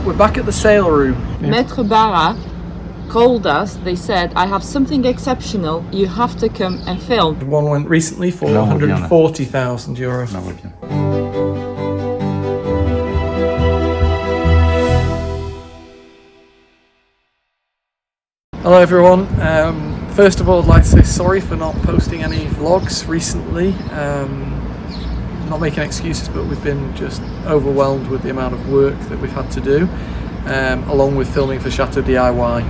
We're back at the sale room. Maître Barra called us. They said, I have something exceptional. You have to come and film. One went recently for €140,000. Hello everyone. First of all, I'd like to say sorry for not posting any vlogs recently. Not making excuses, but we've been just overwhelmed with the amount of work that we've had to do, along with filming for Chateau DIY.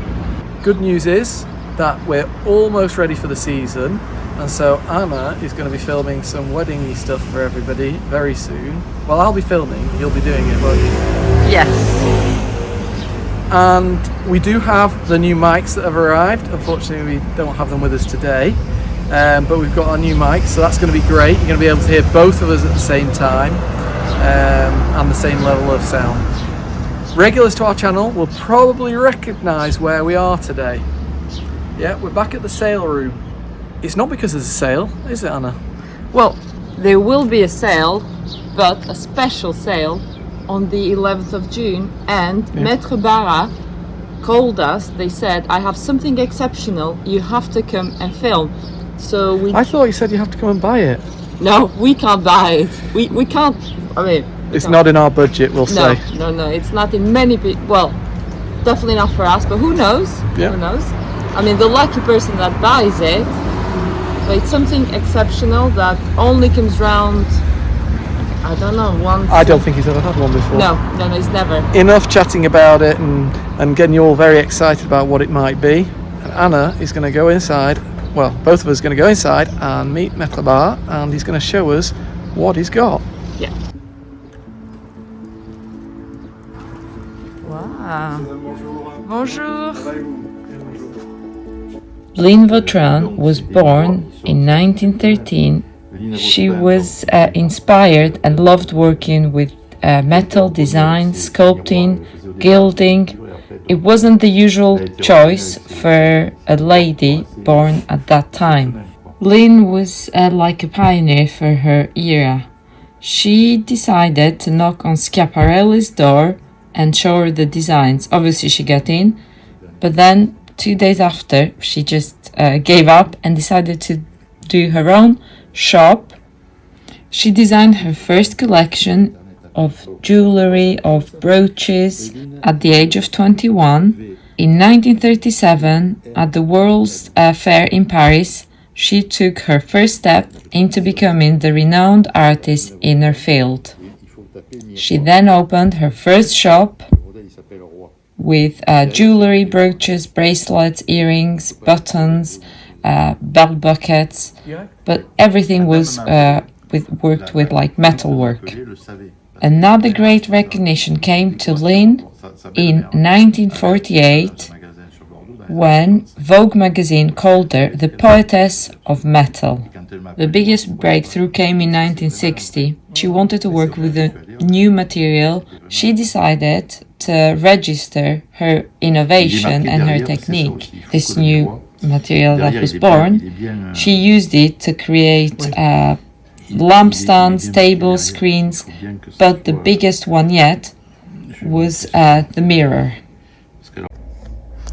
Good news is that we're almost ready for the season, and so Anna is going to be filming some wedding-y stuff for everybody very soon. Well, I'll be filming, you'll be doing it, won't you? Yes. And we do have the new mics that have arrived. Unfortunately, we don't have them with us today, but we've got our new mics, so that's going to be great. You're going to be able to hear both of us at the same time, and the same level of sound. Regulars to our channel will probably recognise where we are today. Yeah, we're back at the sale room. It's not because there's a sale, is it, Anna? Well, there will be a sale, but a special sale on the 11th of June, and Maître Barra called us. They said, I have something exceptional, you have to come and film. So I thought you said you have to come and buy it. No, we can't buy it. We can't, I mean... It's not in our budget, we'll say. No, it's not in many people, well, definitely not for us, but who knows? Yeah. Who knows? I mean, the lucky person that buys it, but it's something exceptional that only comes round, I don't know, once. I don't think he's ever had one before. No, he's never. Enough chatting about it and getting you all very excited about what it might be. And Anna is going to go inside, well, both of us are going to go inside and meet Maître Barra, and he's going to show us what he's got. Yeah. Wow. Bonjour. Lynn Vautrin was born in 1913. She was inspired and loved working with metal design, sculpting, gilding. It wasn't the usual choice for a lady born at that time. Lynn was like a pioneer for her era. She decided to knock on Schiaparelli's door and show her the designs. Obviously she got in, but then 2 days after she just gave up and decided to do her own shop. She designed her first collection of jewelry, of brooches at the age of 21. In 1937, at the World's Fair in Paris, she took her first step into becoming the renowned artist in her field. She then opened her first shop with jewelry, brooches, bracelets, earrings, buttons, belt buckets, but everything was worked with like metal work. Another great recognition came to Lynn in 1948 when Vogue magazine called her the Poetess of Metal. The biggest breakthrough came in 1960. She wanted to work with a new material. She decided to register her innovation and her technique. This new material that was born, she used it to create lampstands, tables, screens, but the biggest one yet was the mirror.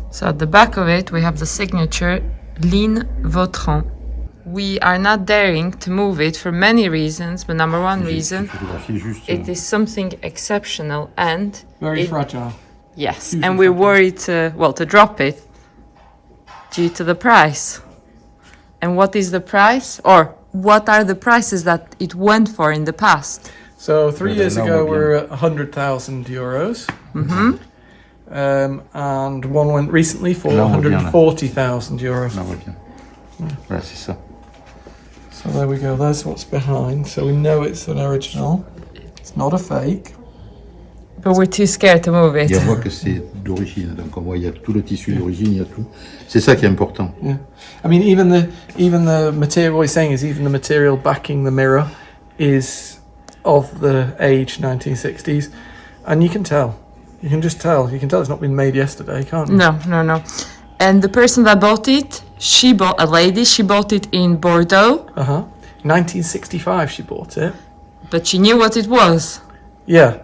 So at the back of it we have the signature Lynn Vautrin. We are not daring to move it for many reasons, but number one reason, it is something exceptional and very fragile. Yes, and we're worried to drop it due to the price. And what is the price, or what are the prices that it went for in the past? So 3 years ago we were at €100,000. Mm-hmm. And one went recently for €140,000. Voilà, c'est ça. So there we go, there's what's behind. So we know it's an original. It's not a fake. But we're too scared to move it. Et on voit que c'est d'origine, donc on voit il y a tout le tissu d'origine, il y a tout. C'est ça qui est important. Yeah. I mean, even the material, what he's saying is even the material backing the mirror is of the age 1960s, and you can tell. You can just tell. You can tell it's not been made yesterday, can't you? No. And the person that bought it, she bought it in Bordeaux. 1965 she bought it. But she knew what it was. Yeah.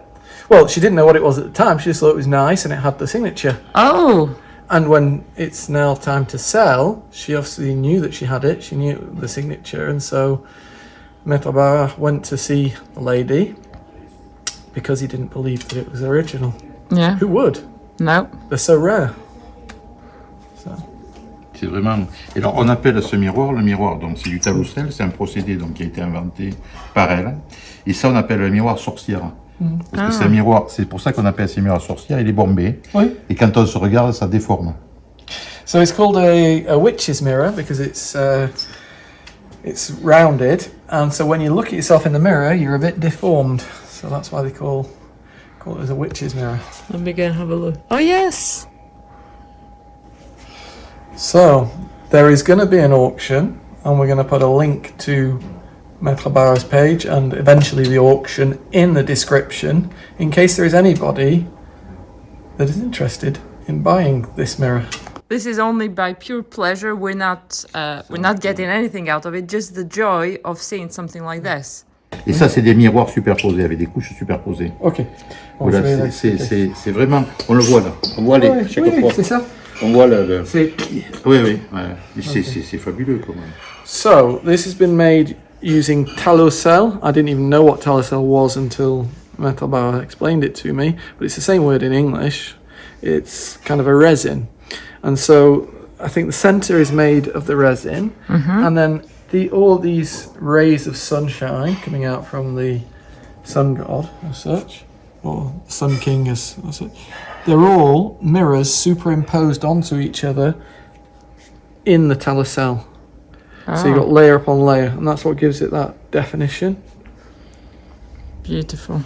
Well, she didn't know what it was at the time. She just thought it was nice and it had the signature. Oh, And when it's now time to sell, she obviously knew that she had it. She knew the signature, and so Metal Bar went to see the lady because he didn't believe that it was original. yeah. Who would? No. They're so rare. So. C'est vraiment. Et alors, on appelle ce miroir le miroir. Donc, c'est du Talosel, c'est un procédé donc, qui a été inventé par elle. Et ça, on appelle le miroir sorcière. Parce que c'est un miroir, c'est pour ça qu'on appelle ces miroirs sorcières. Il est bombé. Oui. Et quand on se regarde, ça déforme. So it's called a witch's mirror because it's rounded, and so when you look at yourself in the mirror, you're a bit deformed. So that's why they call it as a witch's mirror. Let me go and have a look. Oh, yes. So there is going to be an auction, and we're going to put a link to Metal Bar's page and eventually the auction in the description in case there is anybody that is interested in buying this mirror. This is only by pure pleasure. We're not getting anything out of it. Just the joy of seeing something like this. Et ça, c'est des miroirs superposés, avec des couches superposées. Ok. Voilà, c'est vraiment... On le voit là. On voit les... Oui, c'est ça. On voit le... C'est... Oui, oui. Ouais. C'est fabuleux quand même. So, this has been made using Talosel. I didn't even know what Talosel was until Metal Bar explained it to me, but it's the same word in English. It's kind of a resin. And so, I think the center is made of the resin, and then all these rays of sunshine coming out from the sun god as such, or sun king as such, they're all mirrors superimposed onto each other in the Talosel. So you've got layer upon layer, and that's what gives it that definition. Beautiful.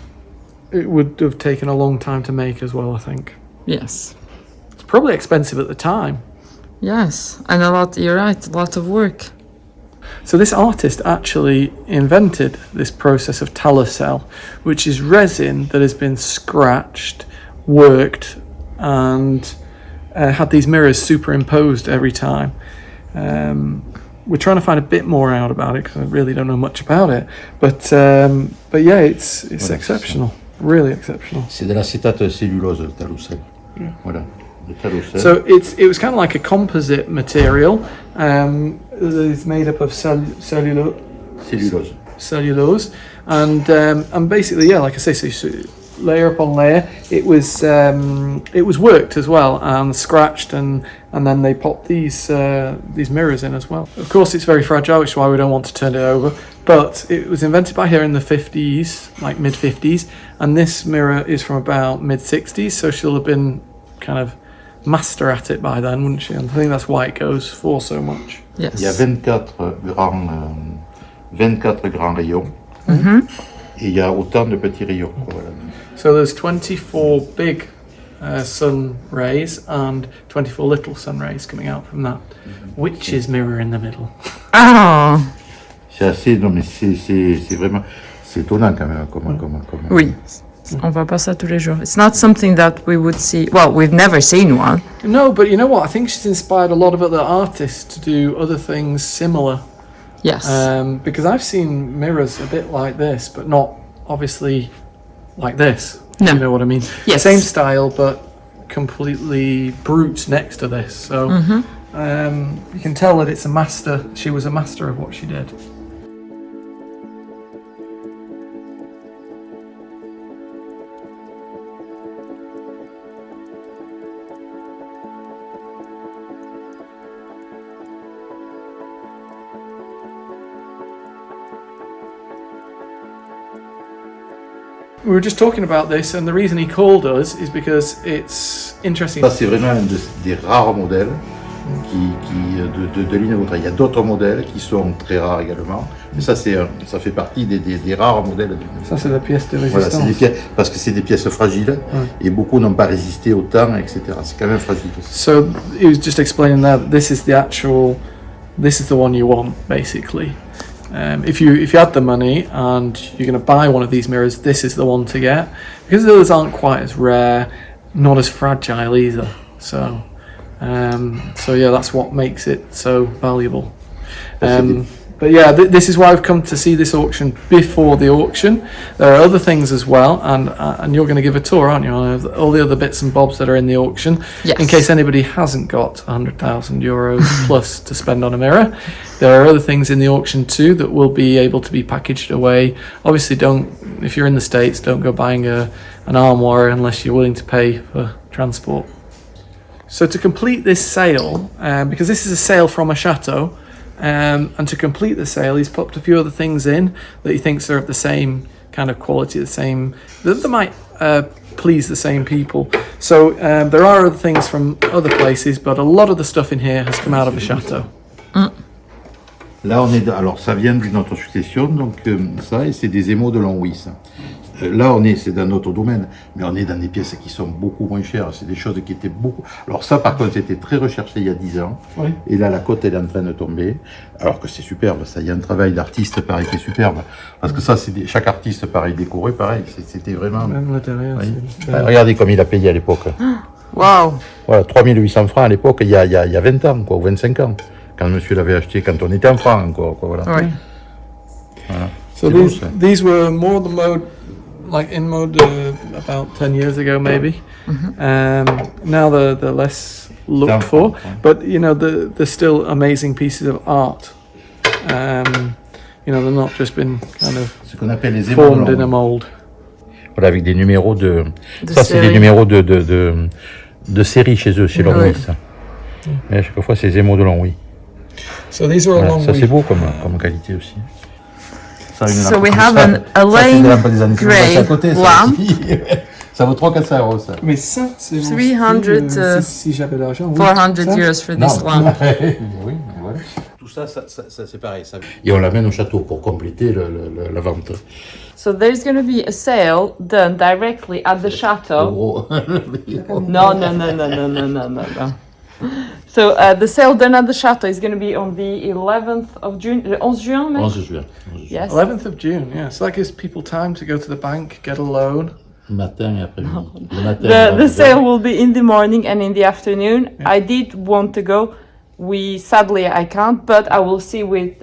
It would have taken a long time to make as well, I think. Yes. It's probably expensive at the time. Yes, and you're right, a lot of work. So this artist actually invented this process of Talosel, which is resin that has been scratched, worked, and had these mirrors superimposed every time. We're trying to find a bit more out about it because I really don't know much about it. But yeah, it's voilà, exceptional, really exceptional. C'est de l'acétate cellulose, le Talosel. Yeah. Voilà. So it was kind of like a composite material. It's made up of cellulose, and basically, yeah, like I say, so layer upon layer. It was worked as well and scratched, and then they popped these mirrors in as well. Of course, it's very fragile, which is why we don't want to turn it over. But it was invented by her in the 50s, like mid 50s, and this mirror is from about mid 60s. So she'll have been kind of master at it by then, wouldn't she? And I think that's why it goes for so much. Yes. Il y a 24 grands rayons et il y a autant de petits rayons. Voilà. So there's 24 big sun rays and 24 little sun rays coming out from that witch's mirror in the middle. Oh. C'est assez, non mais c'est vraiment, c'est étonnant quand même. Oui. On voit pas ça tous les jours. It's not something that we would see. Well, we've never seen one. No, but you know what? I think she's inspired a lot of other artists to do other things similar. Yes. Because I've seen mirrors a bit like this, but not obviously like this. No. You know what I mean? Yes. Same style, but completely brute next to this. So you can tell that it's a master. She was a master of what she did. We were just talking about this, and the reason he called us is because it's interesting. Ça, c'est vraiment un des rares modèles de ligne Vautrin. Il y a d'autres modèles qui sont très rares également, mais ça fait partie des rares modèles. Ça, c'est la pièce de résistance. Voilà, c'est des pièces, parce que c'est des pièces fragiles, et beaucoup n'ont pas résisté au temps, etc. C'est quand même fragile. So he was just explaining that this is the one you want, basically. If you had the money and you're going to buy one of these mirrors, this is the one to get, because the others aren't quite as rare, not as fragile either. So yeah, that's what makes it so valuable. But yeah, this is why I've come to see this auction before the auction. There are other things as well, and you're going to give a tour, aren't you, on all the other bits and bobs that are in the auction, Yes. in case anybody hasn't got 100,000 euros plus to spend on a mirror. There are other things in the auction too that will be able to be packaged away. Obviously, if you're in the States, don't go buying an armoire unless you're willing to pay for transport. So to complete this sale, because this is a sale from a chateau, and to complete the sale, he's popped a few other things in that he thinks are of the same kind of quality, that might please the same people. So there are other things from other places, but a lot of the stuff in here has come out of a chateau. Là, alors ça vient d'une autre succession, donc ça, et c'est des émaux de Longwy, ça. Là, c'est dans notre domaine, mais on est dans des pièces qui sont beaucoup moins chères. C'est des choses qui étaient beaucoup... Alors ça, par contre, c'était très recherché il y a 10 ans. Oui. Et là, la cote, elle est en train de tomber. Alors que c'est superbe, ça. Il y a un travail d'artiste, pareil, qui est superbe. Parce que ça, chaque artiste, pareil, décoré, pareil. C'était vraiment... Même l'intérieur, oui. Regardez comme il a payé à l'époque. Waouh! Voilà, 3800 francs à l'époque, il y a 20 ans, quoi, ou 25 ans. Quand monsieur l'avait acheté, quand on était enfant encore, quoi, voilà. Oui. Voilà. So these were more the mode, like in mode about 10 years ago maybe. Now they're less looked for, but you know they're still amazing pieces of art. You know, they're not just been kind of ce qu'on appelle les formed in a mold. Voilà, avec des numéros de ça c'est des numéros de série chez eux, chez Longwy, ça. Et à chaque fois c'est les émaux de Longwy. So these are voilà, ça c'est beau comme qualité aussi. So we have an Elaine Grey lamp. Ça vaut 300-400 euros, ça. Mais ça, c'est 300, si j'avais l'argent. 400 euros for this lamp. Oui, voilà. Tout ça c'est pareil. Ça. Et on l'amène au château pour compléter la vente. So there's going to be a sale done directly at the chateau. No. So the sale done at the chateau is going to be on the 11th of June. 11 juin, maybe? 11 juin. Yes. 11th of June, yeah. So that gives people time to go to the bank, get a loan. Matin et après-midi. The sale will be in the morning and in the afternoon. Yeah. I did want to go. Sadly I can't, but I will see with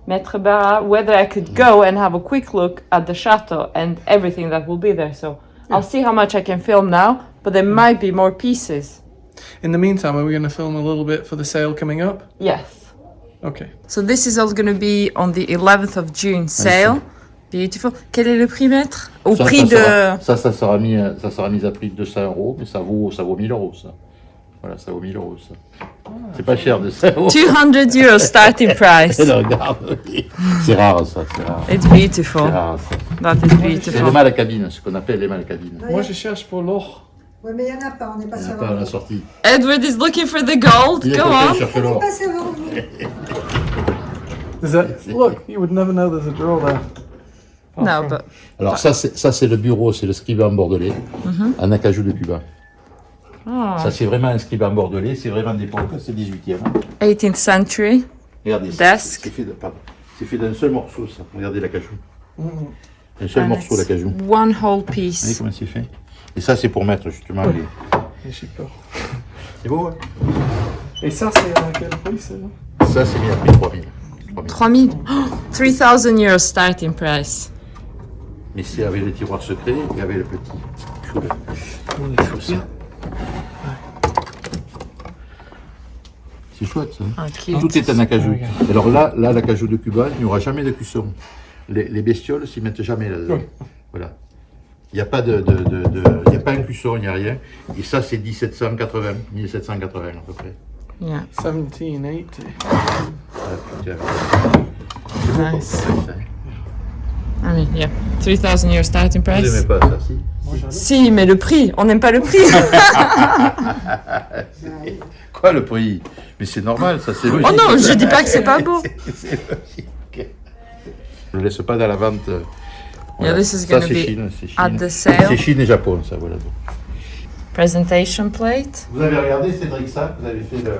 Maître Barra whether I could go and have a quick look at the chateau and everything that will be there. So yeah. I'll see how much I can film now, but there might be more pieces. In the meantime, are we going to film a little bit for the sale coming up? Yes. Okay. So this is all going to be on the 11th of June sale. Beautiful. Quel est le prix, maître? Au prix de... Ça sera mis à prix de 200 euros, mais ça vaut 1000 euros, ça. Voilà, ça vaut 1000 euros, ça. C'est pas cher de ça. 200 euros starting price. Regarde, c'est rare, ça, c'est rare. It's beautiful. C'est rare, ça. That is beautiful. C'est les mâles à cabine, ce qu'on appelle les mâles à cabine. Moi, je cherche pour l'or. Oui, mais il n'y en a pas, on n'est pas sûr. Il n'y en a pas à la sortie. Edward is looking for the gold. Go on. On n'est pas sûr. Look, you would never know there's a drawer there. No, but... Alors ça c'est le bureau, c'est le scribant bordelais, en acajou de Cuba. Oh. Ça c'est vraiment un scribant bordelais, c'est vraiment d'époque, c'est 18e. 18th century. Regardez, desk. C'est fait d'un seul morceau, ça. Regardez l'acajou. Un seul morceau d'acajou. One whole Vous voyez piece. comment c'est fait? Et ça c'est pour mettre justement les... J'ai peur. C'est beau, hein? Et ça, c'est à quel prix, ça? Ça c'est mis à prix 3000. 3000. 3000 euros starting price. Mais c'est avec le tiroir secret et avec le petit. C'est chouette, ça. Ah, tout est en acajou. Alors là, l'acajou de Cuba, il n'y aura jamais de cuisson. Les bestioles s'y mettent jamais là-dedans. Voilà. Il n'y a pas il y a pas un cuisson, il n'y a rien. Et ça, c'est 1780 à peu près. Yeah. 1780. Nice. I mean, yeah. 3000 euros starting Vous price. n'aimez pas ça, si? Si, mais le prix, on n'aime pas le prix. Quoi le prix? Mais c'est normal, ça, c'est logique. Oh non, je dis pas que c'est pas beau. C'est logique. Je ne laisse pas dans la vente. Yeah, this is going to be Chine. at the sale. C'est Chine et Japon, ça, voilà. Presentation plate. Vous avez regardé, Cédric, ça? Vous avez fait le...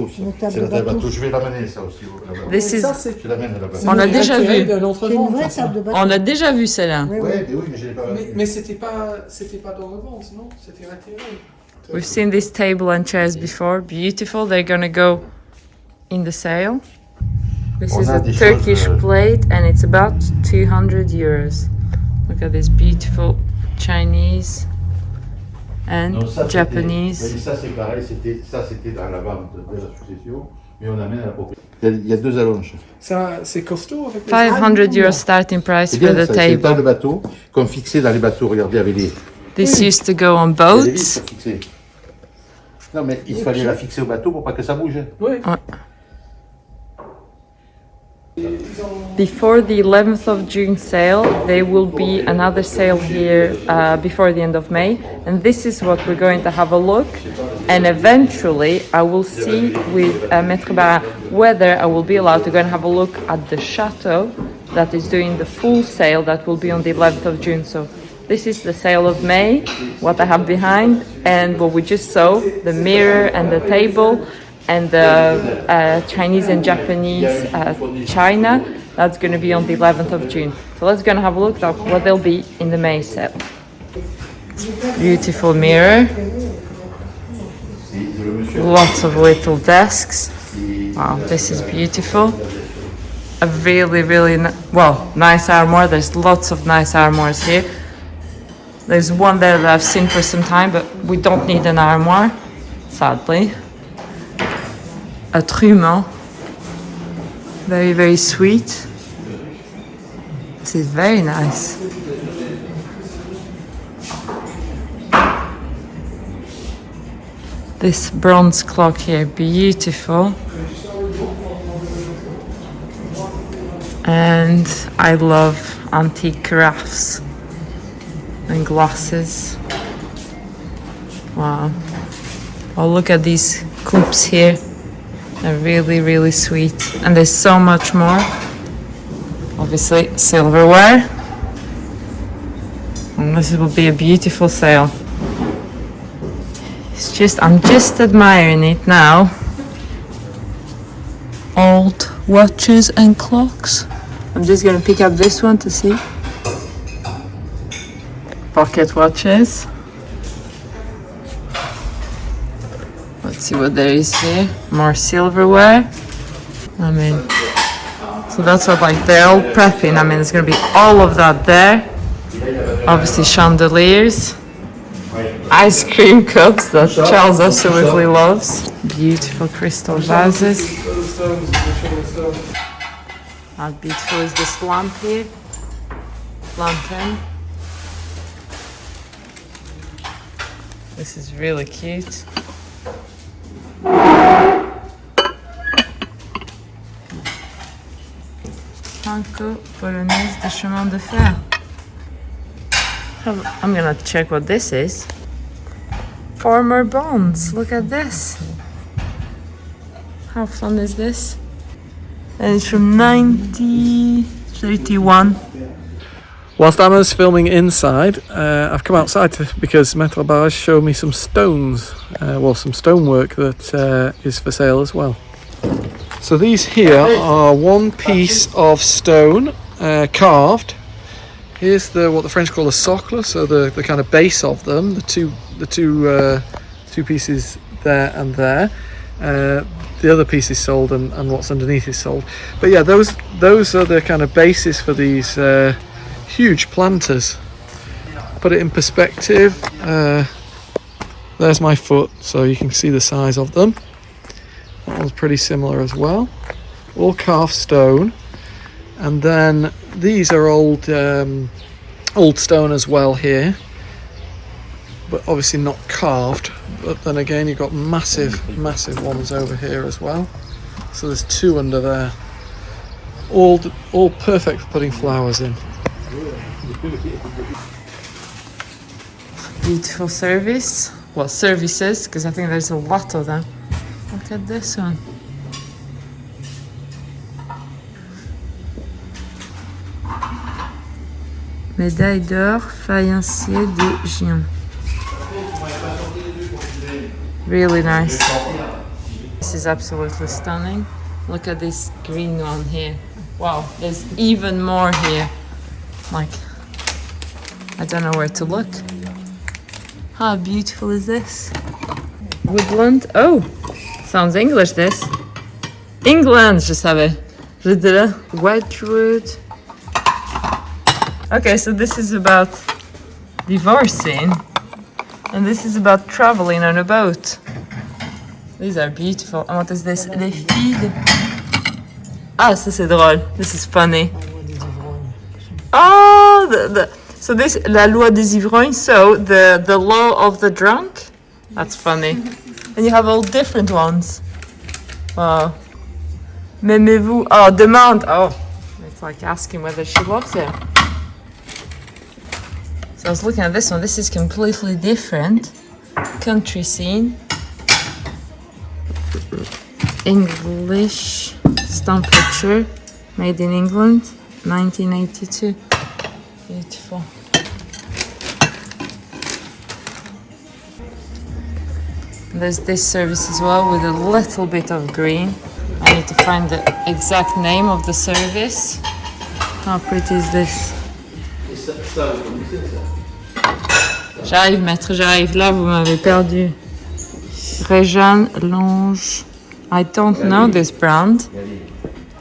C'est la table bateau. Je vais l'amener, ça aussi. This is... Je l'amène là-bas. On l'a déjà vu. C'est une vraie table de bateau. On a déjà vu celle-là. Oui, Oui, mais je l'ai pas... Mais c'était pas dans le vente, non? C'était retiré. We've seen this table and chairs before. Beautiful. They're going to go in the sale. This On is a a des Turkish choses, plate and it's about 200 euros. Look at this beautiful Chinese and Donc ça, Japanese. oui, ça c'est pareil, c'était dans la vente de la succession, mais on amène à la propriété. Il y a deux allonges. Ça, c'est costaud avec les 500 euros starting price C'est for bien, the ça, c'est le tas de table. bateaux qu'on fixait dans les bateaux, regardez, avec les... This used to go on Il y a des vis boats. pour fixer. Non mais il fallait la fixer au bateau pour pas que ça bouge. Oui. Before the 11th of June sale, there will be another sale here before the end of May, and this is what we're going to have a look. And eventually, I will see with Maître Barin whether I will be allowed to go and have a look at the Chateau that is doing the full sale that will be on the 11th of June. So this is the sale of May, what I have behind, and what we just saw, the mirror and the table, and the Chinese and Japanese China, that's going to be on the 11th of June. So let's go and have a look at what they'll be in the May sale. Beautiful mirror. Lots of little desks. Wow, this is beautiful. A really, really, nice armoire. There's lots of nice armoires here. There's one there that I've seen for some time, but we don't need an armoire, sadly. A trumeau. Very, very sweet. This is very nice. This bronze clock here, beautiful. And I love antique carafes and glasses. Wow. Oh, look at these coupes here. They're really, really sweet. And there's so much more. Obviously, silverware. And this will be a beautiful sale. I'm just admiring it now. Old watches and clocks. I'm just gonna pick up this one to see. Pocket watches. Let's see what there is here. More silverware. I mean, so that's what, like, they're all prepping. I mean, there's gonna be all of that there. Obviously chandeliers. Ice cream cups that Charles absolutely loves. Beautiful crystal vases. How beautiful is this lamp here? Lantern. This is really cute. Franco-Polonaise de chemin de fer. I'm gonna check what this is. Former bonds. Look at this. How fun is this? And it's from 1931. Whilst Anna's filming inside, I've come outside because Metal Bars showed me some stones, some stonework that is for sale as well. So these here are one piece of stone carved. Here's what the French call a socle, so the kind of base of them, the two pieces there and there. The other piece is sold and what's underneath is sold. But yeah, those are the kind of bases for these huge planters. Put it in perspective. There's my foot, so you can see the size of them. That one's pretty similar as well. All carved stone. And then these are old stone as well here, but obviously not carved. But then again, you've got massive ones over here as well. So there's two under there. All perfect for putting flowers in. Beautiful service. Well, services, because I think there's a lot of them. Look at this one. Médaille d'or, faïencier de Gion. Really nice. This is absolutely stunning. Look at this green one here. Wow, there's even more here. Like, I don't know where to look. How beautiful is this? Woodland. Oh, sounds English this. England, je savais. J'étais là. Wedgwood. Okay, so this is about divorcing, and this is about traveling on a boat. These are beautiful. And what is this? Les filles de... Ah, ça c'est drôle. This is funny. Oh, so this, la loi des ivrognes, so the law of the drunk? That's funny. And you have all different ones. Wow. M'aimez-vous? Oh, demande. Oh, it's like asking whether she loves him. So I was looking at this one. This is completely different. Country scene. English stamp picture. Made in England. 1982. Beautiful. There's this service as well with a little bit of green. I need to find the exact name of the service. How pretty is this? J'arrive, maître, j'arrive. Là, vous m'avez perdu. Réjeanne Longe. I don't know this brand.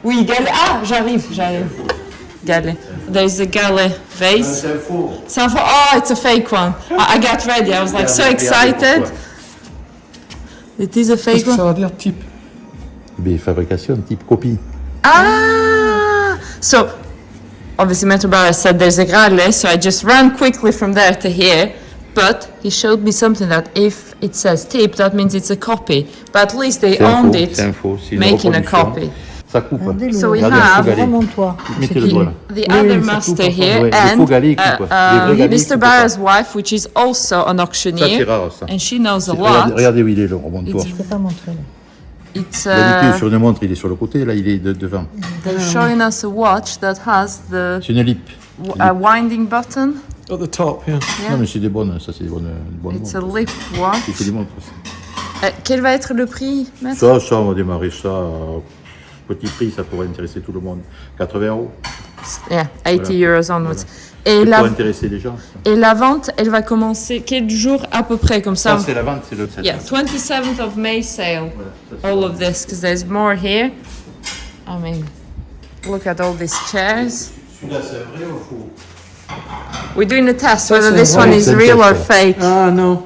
Oui, Galet. Ah, j'arrive. Galet. There's a Galet vase. C'est un faux. Oh, it's a fake one. I got ready. I was like so excited. It is a fake one. Ça veut dire type. Mais fabrication, type copie. Ah! So, obviously, Maitre Barra said there's a Galet, so I just ran quickly from there to here. But he showed me something that if it says tip, that means it's a copy. But at least they owned it, making a copy. Ça coupe. So we Regardez, have Remonte-toi. Mettez le doigt là. the other master here Ouais, les and faux galets, ils coupent. Les vrais galets, ils Mr. coupent Barra's wife, which is also an Ça, c'est auctioneer, rare, ça. and she knows a Regardez, lot. regardez où il est, le remontoir. Je peux pas montrer. It's D'habitude, sur une montre, il est sur le côté, là, il est devant. they're showing us a watch that has the C'est une lip. winding button. At the top, yeah. Yeah. Non, mais c'est des bonnes, ça, c'est des bonnes It's a montres. lip watch. Il fait des montres, ça. Quel va être le prix, maître? Ça, on va démarrer ça à petit prix, ça pourrait intéresser tout le monde. 80 €. Yeah, 80 euros onwards. Ça Et la, pourrait intéresser les gens. Ça, et la vente, elle va commencer quel jour à peu près comme ça? c'est la vente, c'est le 7. Yeah, 27th of May sale. All of this, because there's more here. I mean, look at all these chairs. Celui-là, c'est vrai ou faux? We're doing a test whether c'est this vrai. one is C'est un real test, or ouais. fake. Ah non,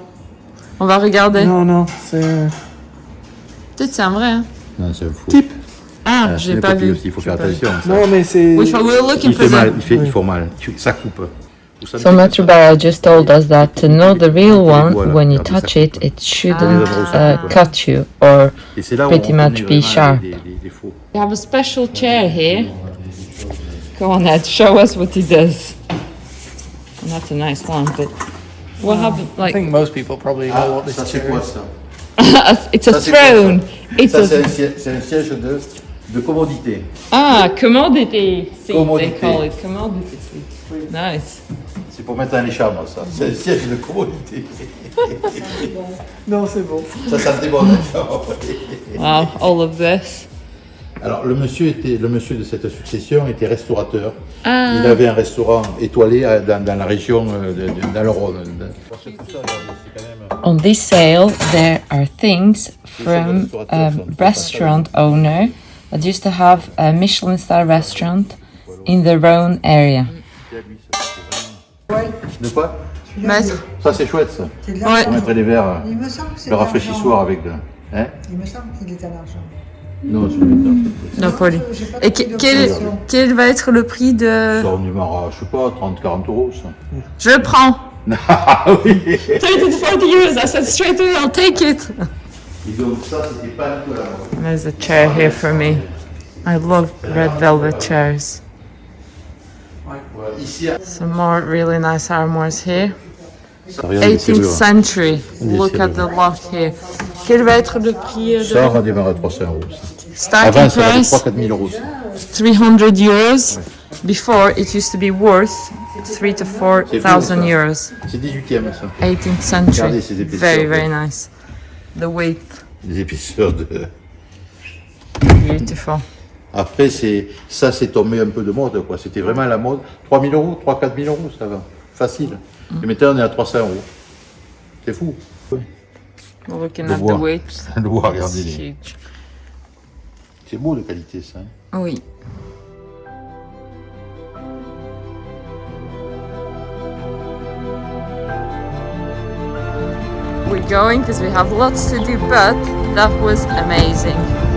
On va regarder. non, c'est Peut-être c'est un vrai. Hein? Non, c'est un faux. type. Ah, C'est j'ai une pas copie vu. aussi, il faut faire attention. ça. Non, mais c'est. We're looking Il for fait mal, the... il faut mal. Ça coupe. Vous savez So que Maitre ça- Barra just told us that to know the real one, Voilà, when you regardez touch ça. it, it shouldn't Ah. cut you or Et c'est là où pretty on much reconnaît be vraiment sharp. des faux. We have a special chair here. Go on, Ed, show us what he does. And that's a nice one, but what happened? I Like, think most people probably know what this Ça, c'est chair quoi is. ça? it's a Ça, c'est quoi, ça? throne. It's Ça, a c'est un siège de commodité. commodity seat. Commodity. They call it commodity seat. Nice. C'est pour mettre dans les chambres, ça. C'est un siège de commodité. Non, c'est bon. Ça sentait bon dans les chambres. Wow, all of this. Alors, le monsieur de cette succession était restaurateur. Ah. Il avait un restaurant étoilé dans la région, dans le Rhône. On this sale, there are things from a restaurant owner that used to have a Michelin star restaurant in the Rhône area. De quoi? Maître, Ça, c'est chouette, ça. C'est de Ouais. l'argent. On mettrait les verres, Il me semble que c'est le de rafraîchissoir l'argent. avec le... Hein? Il me semble qu'il est à l'argent. Non, c'est le no Paulie. J'ai pas Et trop de quel, pression. quel va être le prix de... Ça, on y marra, je sais pas, 30-40 €, ça. Je le prends. Ah oui. 30 to 40 euros. I said straight away, I'll take it. Et donc, ça, c'était pas du tout la mode. There's a chair here for me. I love red velvet chairs. Voilà, ici, Some more really nice armoires here. ça, regarde les 18th serrures. century. Des Look at the serrures. lock here. Quel va être le prix Ça, on de va démarrer à 300 €. ça. starting Avant, ça valait price? 3-4 000 €. ça. 300 euros. Before, it used to be worth 3 to 4,000 euros. C'est 18e, ça. 18th century. Regardez ces épaisseurs. Very, very nice. The weight, Les épaisseurs de... beautiful. Après, ça, c'est tombé un peu de mode, quoi. C'était vraiment la mode. 3 000 €, 3-4 000 €, ça va. Facile. Et maintenant, on est à 300 €. C'est fou. Ouais. We're looking Le at the bois. weight. Le bois, It's regardez les... huge. C'est beau de qualité ça. Hein. Oui. We're going because we have lots to do, but that was amazing.